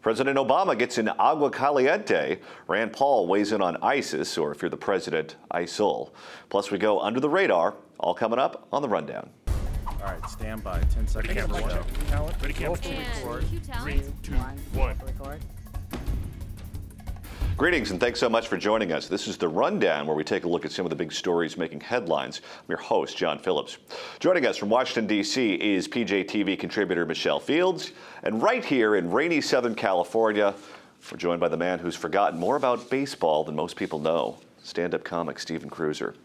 President Obama gets in agua caliente. Rand Paul weighs in on ISIS, or if you're the president, ISIL. Plus, we go under the radar, all coming up on The Rundown. All right, stand by. 10 seconds. Ready, camera, Talent. Ready, camera. Record. 3, 2, 1. Record. Greetings and thanks so much for joining us. This is The Rundown, where we take a look at some of the big stories making headlines. I'm your host, John Phillips. Joining us from Washington, D.C. is PJTV contributor Michelle Fields. And right here in rainy Southern California, we're joined by the man who's forgotten more about baseball than most people know, stand-up comic Stephen Cruiser.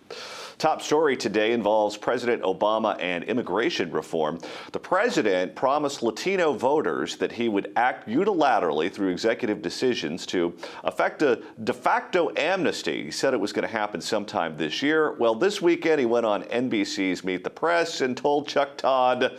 Top story today involves President Obama and immigration reform. The president promised Latino voters that he would act unilaterally through executive decisions to effect a de facto amnesty. He said it was going to happen sometime this year. Well, this weekend he went on NBC's Meet the Press and told Chuck Todd,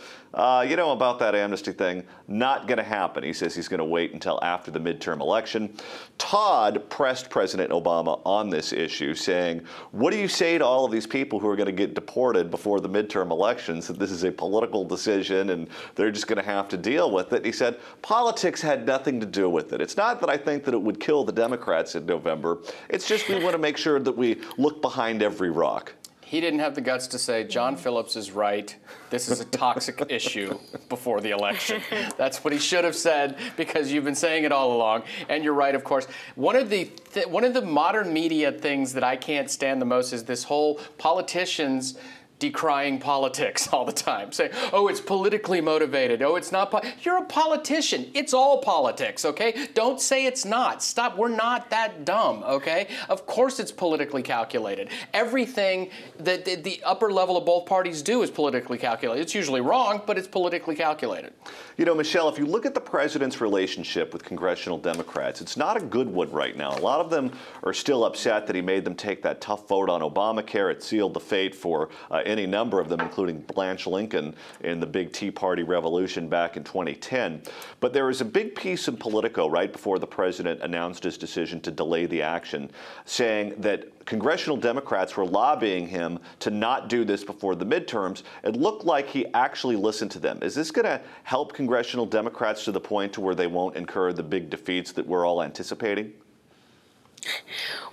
you know about that amnesty thing, not going to happen. He says he's going to wait until after the midterm election. Todd pressed President Obama on this issue, saying, what do you say to all of these people who are going to get deported before the midterm elections, that this is a political decision and they're just going to have to deal with it? He said, politics had nothing to do with it. It's not that I think that it would kill the Democrats in November. It's just we want to make sure that we look behind every rock. He didn't have the guts to say, John Phillips is right, this is a toxic issue before the election. That's what he should have said, because you've been saying it all along. And you're right, of course. One of the modern media things that I can't stand the most is this whole politicians decrying politics all the time, saying, oh, it's politically motivated. Oh, it's not. You're a politician. It's all politics, okay? Don't say it's not. Stop. We're not that dumb, okay? Of course it's politically calculated. Everything that the upper level of both parties do is politically calculated. It's usually wrong, but it's politically calculated. You know, Michelle, if you look at the president's relationship with congressional Democrats, it's not a good one right now. A lot of them are still upset that he made them take that tough vote on Obamacare. It sealed the fate for any number of them, including Blanche Lincoln in the big Tea Party revolution back in 2010. But there was a big piece in Politico right before the president announced his decision to delay the action, saying that congressional Democrats were lobbying him to not do this before the midterms. It looked like he actually listened to them. Is this going to help congressional Democrats to the point to where they won't incur the big defeats that we're all anticipating?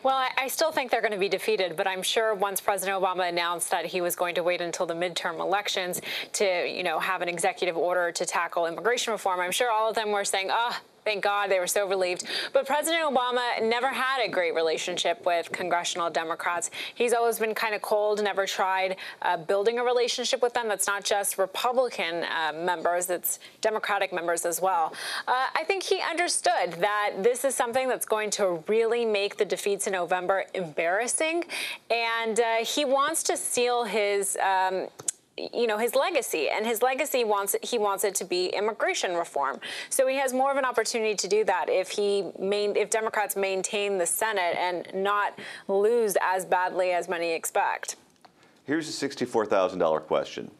Well, I still think they're going to be defeated, but I'm sure once President Obama announced that he was going to wait until the midterm elections to, you know, have an executive order to tackle immigration reform, I'm sure all of them were saying, thank God, they were so relieved. But President Obama never had a great relationship with congressional Democrats. He's always been kind of cold, never tried building a relationship with them. That's not just Republican members, it's Democratic members as well. I think he understood that this is something that's going to really make the defeats in November embarrassing. And he wants to seal his his legacy, and his legacy he wants it to be immigration reform. So he has more of an opportunity to do that if Democrats maintain the Senate and not lose as badly as many expect. Here's a $64,000 question.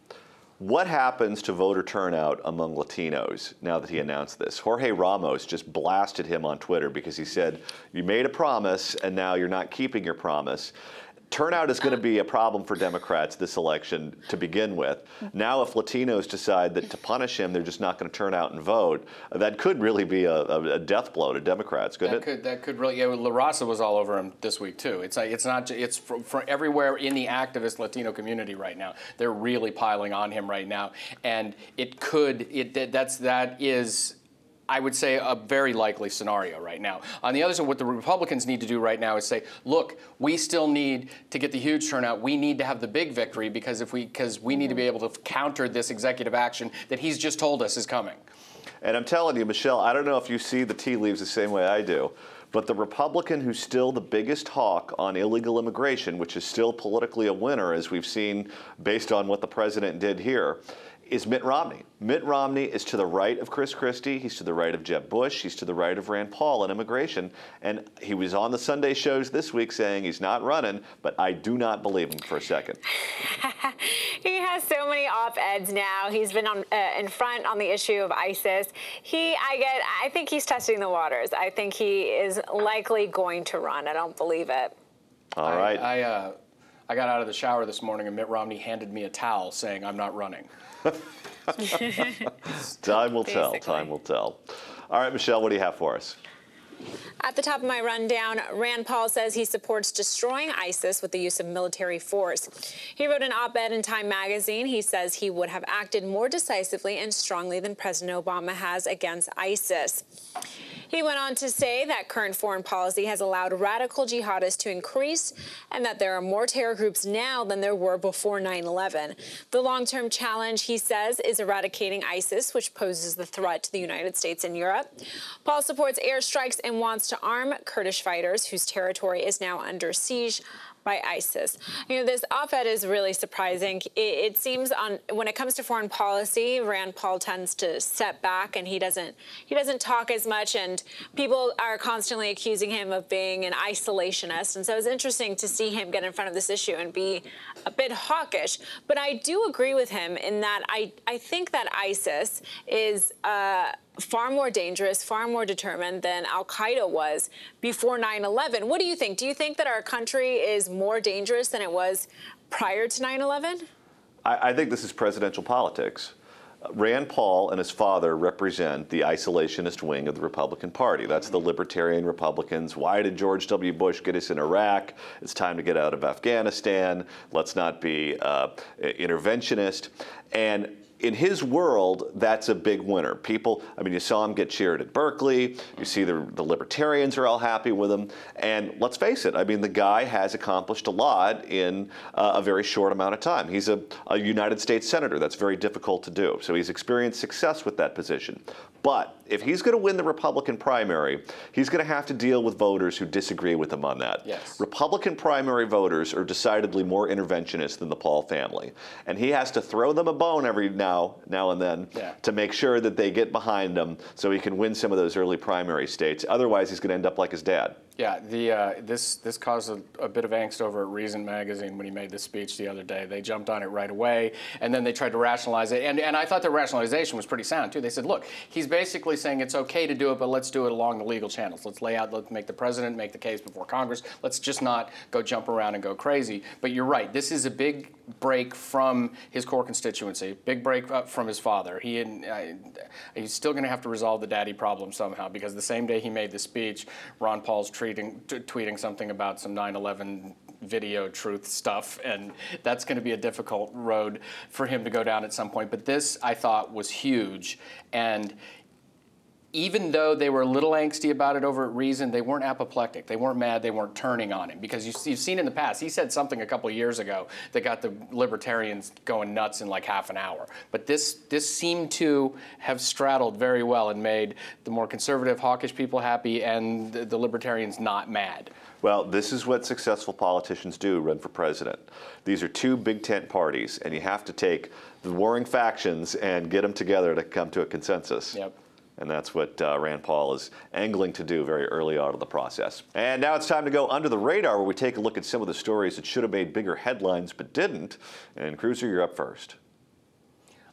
What happens to voter turnout among Latinos now that he announced this? Jorge Ramos just blasted him on Twitter because he said, you made a promise and now you're not keeping your promise. Turnout is going to be a problem for Democrats this election to begin with. Now, if Latinos decide that to punish him, they're just not going to turn out and vote, that could really be a death blow to Democrats, couldn't it? That could really. Yeah, La Raza was all over him this week too. It's from everywhere in the activist Latino community right now. They're really piling on him right now, and that is, I would say, a very likely scenario right now. On the other side, what the Republicans need to do right now is say, look, we still need to get the huge turnout. We need to have the big victory because we need to be able to counter this executive action that he's just told us is coming. And I'm telling you, Michelle, I don't know if you see the tea leaves the same way I do, but the Republican who's still the biggest hawk on illegal immigration, which is still politically a winner, as we've seen based on what the president did here, is Mitt Romney. Mitt Romney is to the right of Chris Christie. He's to the right of Jeb Bush. He's to the right of Rand Paul on immigration. And he was on the Sunday shows this week saying he's not running, but I do not believe him for a second. He has so many op-eds now. He's been in front on the issue of ISIS. I think he's testing the waters. I think he is likely going to run. I don't believe it. All right. I got out of the shower this morning and Mitt Romney handed me a towel saying I'm not running. Time will tell. Time will tell. All right, Michelle, what do you have for us? At the top of my rundown, Rand Paul says he supports destroying ISIS with the use of military force. He wrote an op-ed in Time magazine. He says he would have acted more decisively and strongly than President Obama has against ISIS. He went on to say that current foreign policy has allowed radical jihadists to increase and that there are more terror groups now than there were before 9/11. The long-term challenge, he says, is eradicating ISIS, which poses the threat to the United States and Europe. Paul supports airstrikes and wants to arm Kurdish fighters whose territory is now under siege by ISIS. You know, this op-ed is really surprising. It seems when it comes to foreign policy, Rand Paul tends to step back and he doesn't talk as much, and people are constantly accusing him of being an isolationist. And so it's interesting to see him get in front of this issue and be a bit hawkish. But I do agree with him in that I think that ISIS is far more dangerous, far more determined than al-Qaeda was before 9/11. What do you think? Do you think that our country is more dangerous than it was prior to 9/11? I think this is presidential politics. Rand Paul and his father represent the isolationist wing of the Republican Party. That's the libertarian Republicans. Why did George W. Bush get us in Iraq? It's time to get out of Afghanistan. Let's not be interventionist. And in his world, that's a big winner. People, I mean, you saw him get cheered at Berkeley. You see the libertarians are all happy with him. And let's face it, I mean, the guy has accomplished a lot in a very short amount of time. He's a United States senator. That's very difficult to do. So he's experienced success with that position. But if he's going to win the Republican primary, he's going to have to deal with voters who disagree with him on that. Yes. Republican primary voters are decidedly more interventionist than the Paul family. And he has to throw them a bone every now and then to make sure that they get behind him so he can win some of those early primary states. Otherwise, he's going to end up like his dad. Yeah, this caused a bit of angst over at Reason magazine when he made this speech the other day. They jumped on it right away, and then they tried to rationalize it. And I thought the rationalization was pretty sound, too. They said, look, he's basically saying it's okay to do it, but let's do it along the legal channels. Let's make the president make the case before Congress. Let's just not go jump around and go crazy. But you're right. This is a big break from his core constituency, big break from his father. He's still going to have to resolve the daddy problem somehow, because the same day he made the speech, Ron Paul's tweeting something about some 9/11 video truth stuff, and that's going to be a difficult road for him to go down at some point. But this, I thought, was huge. And even though they were a little angsty about it over at Reason, they weren't apoplectic. They weren't mad. They weren't turning on him. Because you've seen in the past, he said something a couple of years ago that got the libertarians going nuts in like half an hour. But this seemed to have straddled very well and made the more conservative, hawkish people happy and the libertarians not mad. Well, this is what successful politicians do, run for president. These are two big tent parties, and you have to take the warring factions and get them together to come to a consensus. Yep. And that's what Rand Paul is angling to do very early on in the process. And now it's time to go under the radar, where we take a look at some of the stories that should have made bigger headlines but didn't. And Cruiser, you're up first.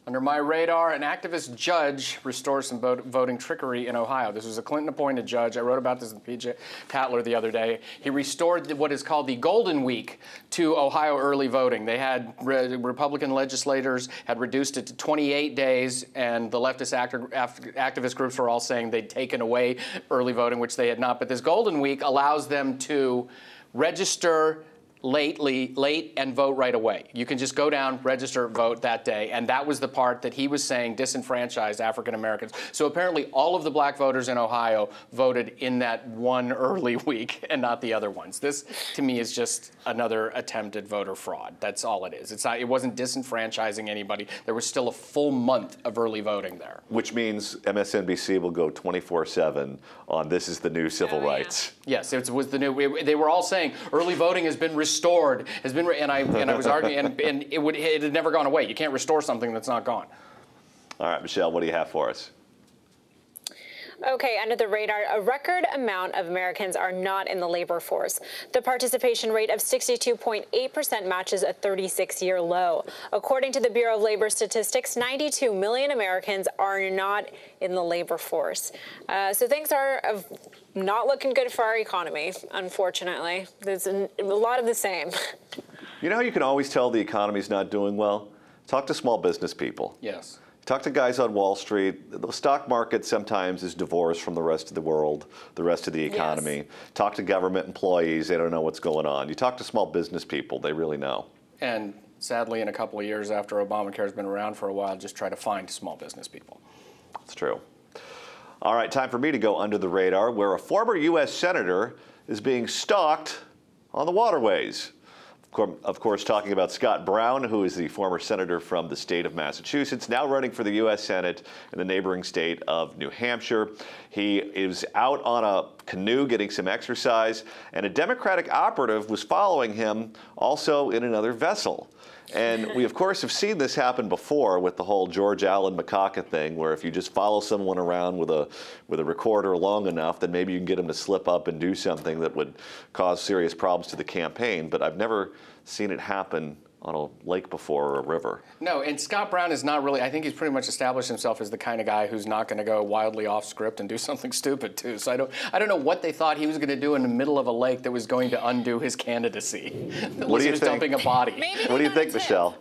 Under my radar, an activist judge restores some voting trickery in Ohio. This was a Clinton-appointed judge. I wrote about this in PJ Tatler the other day. He restored what is called the Golden Week to Ohio early voting. They had Republican legislators had reduced it to 28 days, and the leftist activist groups were all saying they'd taken away early voting, which they had not. But this Golden Week allows them to register late and vote right away. You can just go down, register, vote that day. And that was the part that he was saying disenfranchised African Americans. So apparently all of the black voters in Ohio voted in that one early week and not the other ones. This, to me, is just another attempted voter fraud. That's all it is. It wasn't disenfranchising anybody. There was still a full month of early voting there. Which means MSNBC will go 24/7 on this is the new civil rights. Yes, it was the new. They were all saying early voting has been restored, and I was arguing, and it had never gone away. You can't restore something that's not gone. All right, Michelle, what do you have for us? Okay, under the radar, a record amount of Americans are not in the labor force. The participation rate of 62.8% matches a 36-year low. According to the Bureau of Labor Statistics, 92 million Americans are not in the labor force. So things are not looking good for our economy, unfortunately. There's a lot of the same. You know how you can always tell the economy's not doing well? Talk to small business people. Yes. Talk to guys on Wall Street. The stock market sometimes is divorced from the rest of the world, the rest of the economy. Yes. Talk to government employees. They don't know what's going on. You talk to small business people. They really know. And sadly, in a couple of years after Obamacare has been around for a while, just try to find small business people. That's true. All right, time for me to go under the radar, where a former U.S. senator is being stalked on the waterways. Of course, talking about Scott Brown, who is the former senator from the state of Massachusetts, now running for the U.S. Senate in the neighboring state of New Hampshire. He is out on a canoe getting some exercise, and a Democratic operative was following him also in another vessel. And we, of course, have seen this happen before with the whole George Allen macaca thing, where if you just follow someone around with a recorder long enough, then maybe you can get them to slip up and do something that would cause serious problems to the campaign. But I've never seen it happen on a lake before or a river. No, and Scott Brown is not really, I think he's pretty much established himself as the kind of guy who's not going to go wildly off script and do something stupid too. So I don't know what they thought he was going to do in the middle of a lake that was going to undo his candidacy. What do you he was dumping a body. What do you think, Michelle?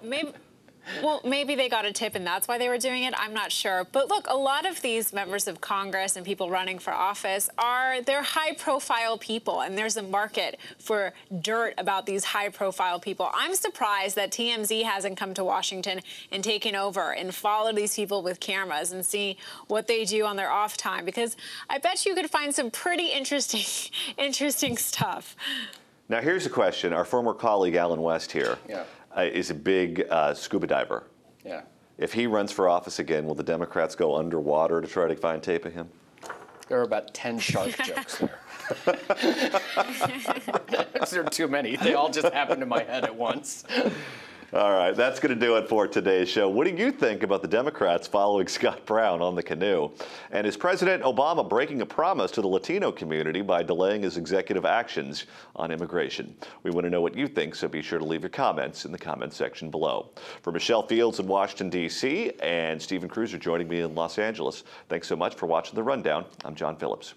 Maybe they got a tip and that's why they were doing it. I'm not sure. But look, a lot of these members of Congress and people running for office they're high-profile people, and there's a market for dirt about these high-profile people. I'm surprised that TMZ hasn't come to Washington and taken over and followed these people with cameras and see what they do on their off time, because I bet you could find some pretty interesting stuff. Now, here's a question. Our former colleague, Alan West here. Yeah. Is a big scuba diver. Yeah. If he runs for office again, will the Democrats go underwater to try to find tape of him? There are about 10 shark jokes there. There are too many. They all just happened in my head at once. All right, that's going to do it for today's show. What do you think about the Democrats following Scott Brown on the canoe? And is President Obama breaking a promise to the Latino community by delaying his executive actions on immigration? We want to know what you think, so be sure to leave your comments in the comments section below. For Michelle Fields in Washington, D.C., and Stephen Cruiser joining me in Los Angeles, thanks so much for watching The Rundown. I'm John Phillips.